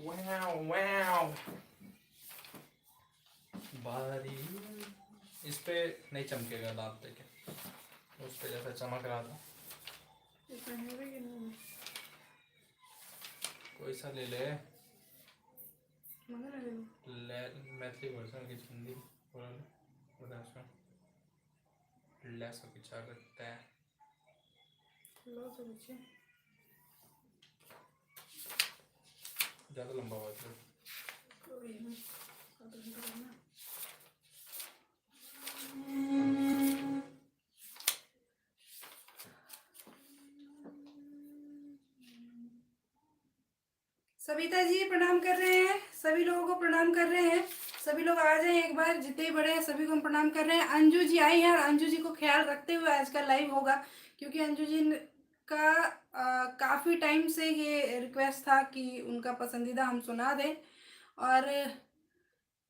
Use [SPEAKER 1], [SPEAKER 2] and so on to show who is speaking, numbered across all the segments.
[SPEAKER 1] वाव वाव बारी। इस पे नहीं चमकेगा दांत देखे, उस पे जैसा चमक रहा था। कोई सा ले ले, मैथिली वर्जन की हिंदी ले सो क्या करता है। ज़्यादा लंबा हुआ था।
[SPEAKER 2] सविता जी प्रणाम कर रहे हैं, सभी लोगों को प्रणाम कर रहे हैं। सभी लोग आ जाएं एक बार, जितने बड़े हैं सभी को हम प्रणाम कर रहे हैं। अंजू जी आई हैं और अंजू जी को ख्याल रखते हुए आज का लाइव होगा, क्योंकि अंजू जी का काफ़ी टाइम से ये रिक्वेस्ट था कि उनका पसंदीदा हम सुना दें। और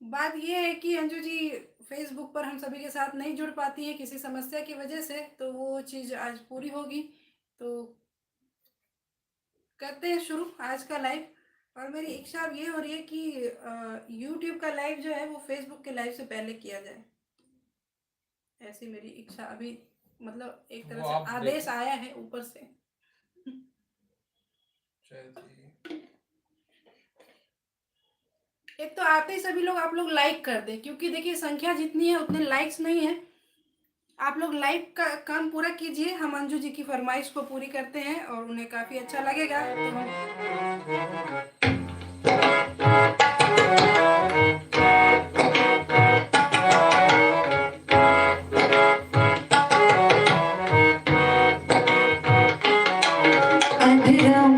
[SPEAKER 2] बात ये है कि अंजू जी फेसबुक पर हम सभी के साथ नहीं जुड़ पाती हैं किसी समस्या की वजह से, तो वो चीज़ आज पूरी होगी। तो करते हैं शुरू आज का लाइव। और मेरी इच्छा अब ये हो रही है कि यूट्यूब का लाइव जो है वो फेसबुक के लाइव से पहले किया जाए, ऐसी मेरी इच्छा अभी, मतलब एक तरह से आदेश आया है ऊपर से। एक तो आते ही सभी लोग आप लोग लाइक कर दें, क्योंकि देखिए संख्या जितनी है उतने लाइक्स नहीं है। आप लोग लाइक का काम पूरा कीजिए, हम अंजू जी की फरमाइश को पूरी करते हैं और उन्हें काफ़ी अच्छा लगेगा तो हम
[SPEAKER 3] मधुरम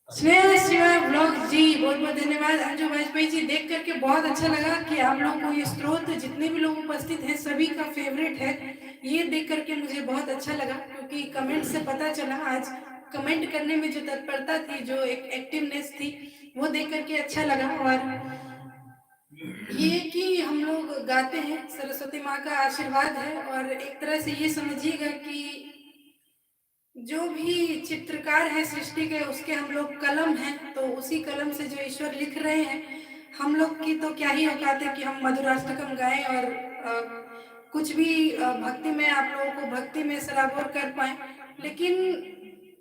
[SPEAKER 2] स्नेहा शिवा ब्लॉग जी बहुत बहुत धन्यवाद। अंजू वाजपेयी जी देख करके बहुत अच्छा लगा कि आप लोगों को ये स्रोत जितने भी लोग उपस्थित हैं सभी का फेवरेट है। ये देख करके मुझे बहुत अच्छा लगा क्योंकि कमेंट से पता चला आज कमेंट करने में जो तत्परता थी, जो एक एक्टिवनेस थी, वो देख करके अच्छा लगा। और ये कि हम लोग गाते हैं, सरस्वती माँ का आशीर्वाद है। और एक तरह से ये समझिएगा कि जो भी चित्रकार है सृष्टि के, उसके हम लोग कलम हैं, तो उसी कलम से जो ईश्वर लिख रहे हैं, हम लोग की तो क्या ही औकात है कि हम मधुराष्टकम गाएं और कुछ भी भक्ति में आप लोगों को भक्ति में सराबोर कर पाए। लेकिन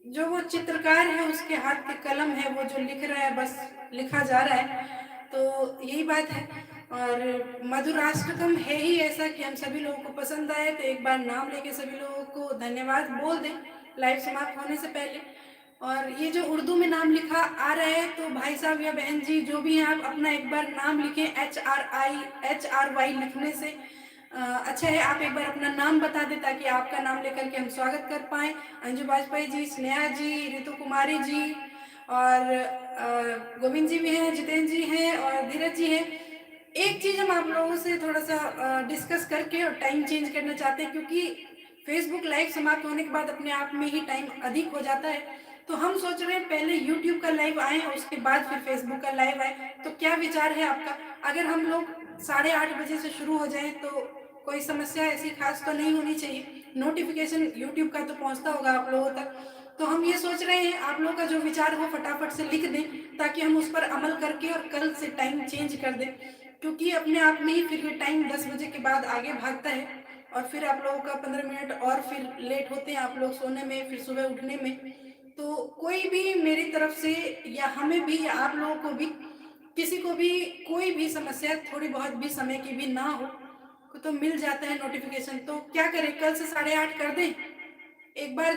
[SPEAKER 2] जो वो चित्रकार है उसके हाथ के कलम है, वो जो लिख रहा है बस लिखा जा रहा है, तो यही बात है। और मधुराष्टकम है ही ऐसा कि हम सभी लोगों को पसंद आए, तो एक बार नाम लेके सभी लोगों को धन्यवाद बोल दें लाइव समाप्त होने से पहले। और ये जो उर्दू में नाम लिखा आ रहा है, तो भाई साहब या बहन जी जो भी हैं, आप अपना एक बार नाम लिखें। HRI लिखने से अच्छा है आप एक बार अपना नाम बता दें ताकि आपका नाम लेकर के हम स्वागत कर पाएँ। अंजू वाजपेयी जी, स्नेहा जी, रितु कुमारी जी और गोविंद जी भी हैं, जितेंद्र जी हैं और धीरज जी हैं। एक चीज़ हम आप लोगों से थोड़ा सा डिस्कस करके और टाइम चेंज करना चाहते हैं, क्योंकि फेसबुक लाइव समाप्त होने के बाद अपने आप में ही टाइम अधिक हो जाता है, तो हम सोच रहे हैं पहले यूट्यूब का लाइव आए और उसके बाद फिर फेसबुक का लाइव आए। तो क्या विचार है आपका? अगर हम लोग 8:30 बजे से शुरू हो जाए तो कोई समस्या ऐसी खास तो नहीं होनी चाहिए। नोटिफिकेशन यूट्यूब का तो पहुंचता होगा आप लोगों तक। तो हम ये सोच रहे हैं आप लोगों का जो विचार हो फटाफट से लिख दें ताकि हम उस पर अमल करके और कल से टाइम चेंज कर दें, क्योंकि अपने आप में ही फिर ये टाइम 10 बजे के बाद आगे भागता है और फिर आप लोगों का 15 मिनट और फिर लेट होते हैं आप लोग सोने में, फिर सुबह उठने में। तो कोई भी मेरी तरफ से या हमें भी या आप लोगों को भी किसी को भी कोई भी समस्या थोड़ी बहुत भी समय की भी ना हो तो मिल जाता है नोटिफिकेशन। तो क्या करें, कल से 8:30 कर दें एक बार,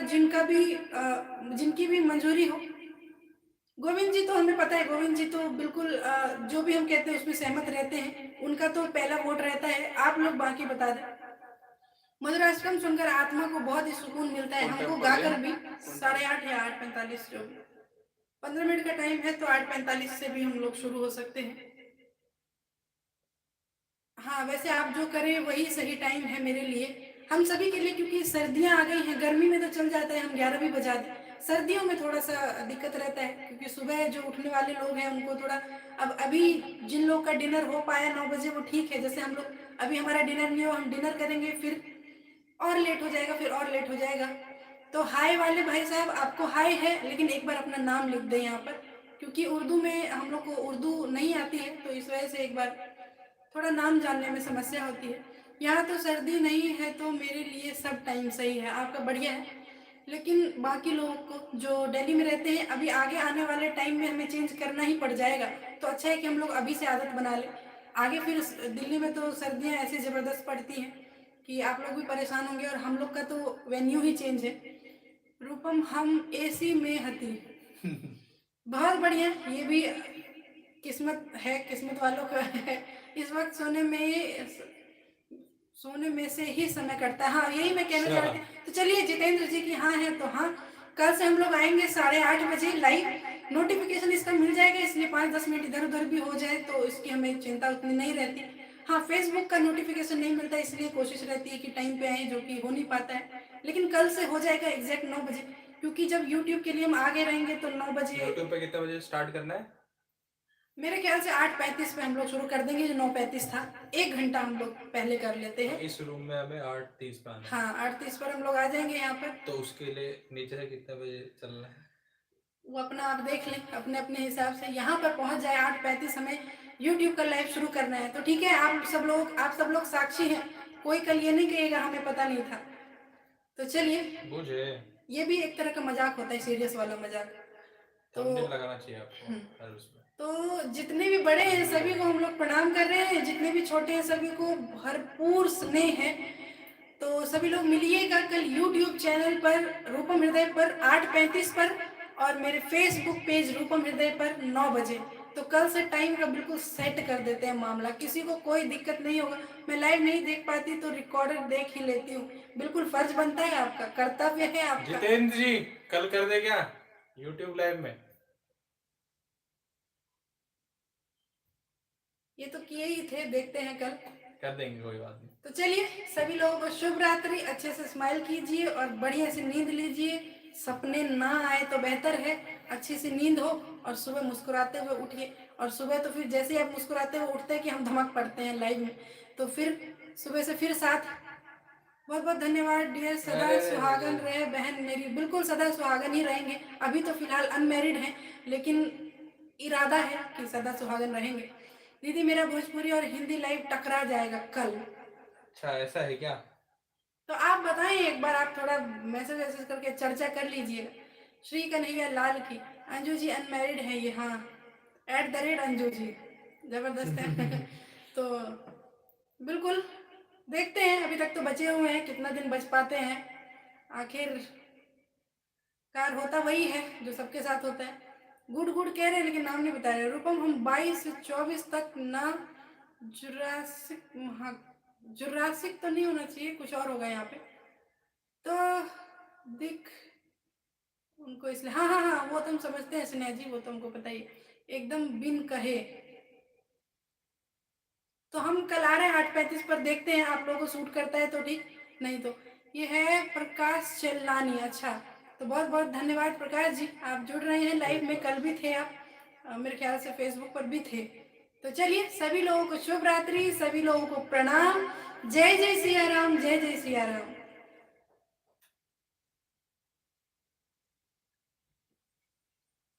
[SPEAKER 2] जिनकी भी मंजूरी हो। गोविंद जी तो हमें पता है, गोविंद जी तो बिल्कुल जो भी हम कहते हैं उसमें सहमत रहते हैं, उनका तो पहला वोट रहता है। आप लोग बाकी बता दें। मधुराष्टकम सुनकर आत्मा को बहुत ही सुकून मिलता है, हमको गाकर भी। 8:30 या 8:45 जो 15 मिनट का टाइम है, तो 8:45 से भी हम लोग शुरू हो सकते हैं। हाँ वैसे आप जो करें वही सही टाइम है मेरे लिए, हम सभी के लिए, क्योंकि सर्दियाँ आ गई हैं। गर्मी में तो चल जाता है हम 11 भी बजा दें, सर्दियों में थोड़ा सा दिक्कत रहता है क्योंकि सुबह जो उठने वाले लोग हैं उनको थोड़ा, अब अभी जिन लोग का डिनर हो पाया 9 बजे वो ठीक है। जैसे हम लोग अभी हमारा डिनर नहीं हो, हम डिनर करेंगे फिर और लेट हो जाएगा, फिर और लेट हो जाएगा। तो हाय वाले भाई साहब आपको हाय है, लेकिन एक बार अपना नाम लिख दें यहाँ पर, क्योंकि उर्दू में हम लोग को उर्दू नहीं आती है, तो इस वजह से एक बार थोड़ा नाम जानने में समस्या होती है। यहाँ तो सर्दी नहीं है तो मेरे लिए सब टाइम सही है, आपका बढ़िया है। लेकिन बाकी लोगों को जो दिल्ली में रहते हैं, अभी आगे आने वाले टाइम में हमें चेंज करना ही पड़ जाएगा, तो अच्छा है कि हम लोग अभी से आदत बना लें। आगे फिर दिल्ली में तो सर्दियाँ ऐसी ज़बरदस्त पड़ती हैं कि आप लोग भी परेशान होंगे, और हम लोग का तो वेन्यू ही चेंज है। रूपम हम एसी में हती बहुत बढ़िया, ये भी किस्मत है, किस्मत वालों का है। इस वक्त सोने में से ही समय कटता है। हाँ यही मैं कहना चाहती हूँ। तो चलिए जितेंद्र जी की हाँ है तो हाँ, कल से हम लोग आएंगे 8:30 बजे लाइव। नोटिफिकेशन इसका मिल जाएगा, इसलिए 5-10 मिनट इधर उधर भी हो जाए तो इसकी हमें चिंता उतनी नहीं रहती। हाँ फेसबुक का नोटिफिकेशन नहीं मिलता, इसलिए कोशिश रहती है कि टाइम पे आए, जो कि हो नहीं पाता है। लेकिन कल से हो जाएगा एग्जैक्ट 9 बजे, क्योंकि जब यूट्यूब के लिए हम आगे रहेंगे तो 9 बजे।
[SPEAKER 1] यूट्यूब पे कितने बजे स्टार्ट करना है?
[SPEAKER 2] मेरे ख्याल से 8:35 पे हम लोग शुरू कर देंगे, जो 9:35 था। 1 घंटा हम लोग पहले कर लेते हैं।
[SPEAKER 1] तो इस रूम में हमें 8:30 पे आना है।
[SPEAKER 2] हाँ 8:30 पर हम लोग आ जाएंगे यहाँ पर।
[SPEAKER 1] तो उसके लिए नीचे से कितने बजे चलना है?
[SPEAKER 2] वो अपना आप देख लें अपने अपने हिसाब से, यहाँ पर पहुँच जाए 8:35 हमें यूट्यूब का लाइव शुरू करना है, तो ठीक है। आप सब लोग साक्षी हैं, कोई कल ये नहीं कहेगा हमें पता नहीं था। तो चलिए,
[SPEAKER 1] मुझे
[SPEAKER 2] ये भी एक तरह का मजाक होता है, सीरियस वाला मजाक। तो
[SPEAKER 1] लगाना चाहिए आपको हर उसमें।
[SPEAKER 2] तो जितने भी बड़े हैं सभी को हम लोग प्रणाम कर रहे हैं, जितने भी छोटे हैं सभी को भरपूर स्नेह है। तो सभी लोग मिलिएगा कल यूट्यूब चैनल पर रूपम हृदय पर 8:35 पर, और मेरे फेसबुक पेज रूपम हृदय पर 9 बजे। तो कल से टाइम का बिल्कुल सेट कर देते हैं मामला, किसी को कोई दिक्कत नहीं होगा। मैं लाइव नहीं देख पाती तो रिकॉर्डेड देख ही लेती हूँ, बिल्कुल फर्ज बनता है आपका, कर्तव्य है आपका।
[SPEAKER 1] जितेंद्र जी कल कर दे क्या यूट्यूब लाइव में?
[SPEAKER 2] ये तो किए ही थे, देखते हैं कल
[SPEAKER 1] कर देंगे, कोई बात नहीं।
[SPEAKER 2] तो चलिए सभी लोगों को शुभ रात्रि, अच्छे से स्माइल कीजिए और बढ़िया से नींद लीजिए। सपने ना आए तो बेहतर है, अच्छी सी नींद हो और सुबह मुस्कुराते हुए उठिए। और सुबह तो फिर जैसे ही आप मुस्कुराते हुए उठते हैं कि हम धमक पड़ते हैं लाइव में, तो फिर सुबह से फिर साथ। बहुत बहुत धन्यवाद डियर। सदा सुहागन रहे बहन मेरी, बिल्कुल सदा सुहागन ही रहेंगे। अभी तो फिलहाल अनमैरिड हैं, लेकिन इरादा है कि सदा सुहागन रहेंगे। दीदी मेरा भोजपुरी और हिंदी लाइव टकरा जाएगा कल।
[SPEAKER 1] अच्छा ऐसा है क्या?
[SPEAKER 2] तो आप बताएं एक बार, आप थोड़ा मैसेज वैसेज करके चर्चा कर लीजिएगा। श्री कन्हैया लाल की अंजू जी अनमैरिड है ये, हाँ @अंजू जी, जबरदस्त है। तो बिल्कुल देखते हैं, अभी तक तो बचे हुए हैं, कितना दिन बच पाते हैं। आखिर कार होता वही है जो सबके साथ होता है। गुड गुड कह रहे हैं लेकिन नाम नहीं बता रहे। रूपम हम 22 से 24 तक ना जुरासिक, हाँ जुरासिक तो नहीं होना चाहिए, कुछ और होगा यहाँ पे। तो दिख उनको इसलिए, हाँ हाँ हाँ वो तो हम समझते हैं स्नेहा जी, वो तो हमको पता ही है। एकदम बिन कहे। तो हम कल आ रहे हैं 8:35 पर, देखते हैं आप लोगों को सूट करता है तो ठीक, नहीं तो। ये है प्रकाश चेल्लानी, अच्छा तो बहुत बहुत धन्यवाद प्रकाश जी, आप जुड़ रहे हैं लाइव में। कल भी थे आप, मेरे ख्याल से फेसबुक पर भी थे। तो चलिए सभी लोगों को शुभ रात्रि, सभी लोगों को प्रणाम। जय जय सिया राम, जय जय सिया राम।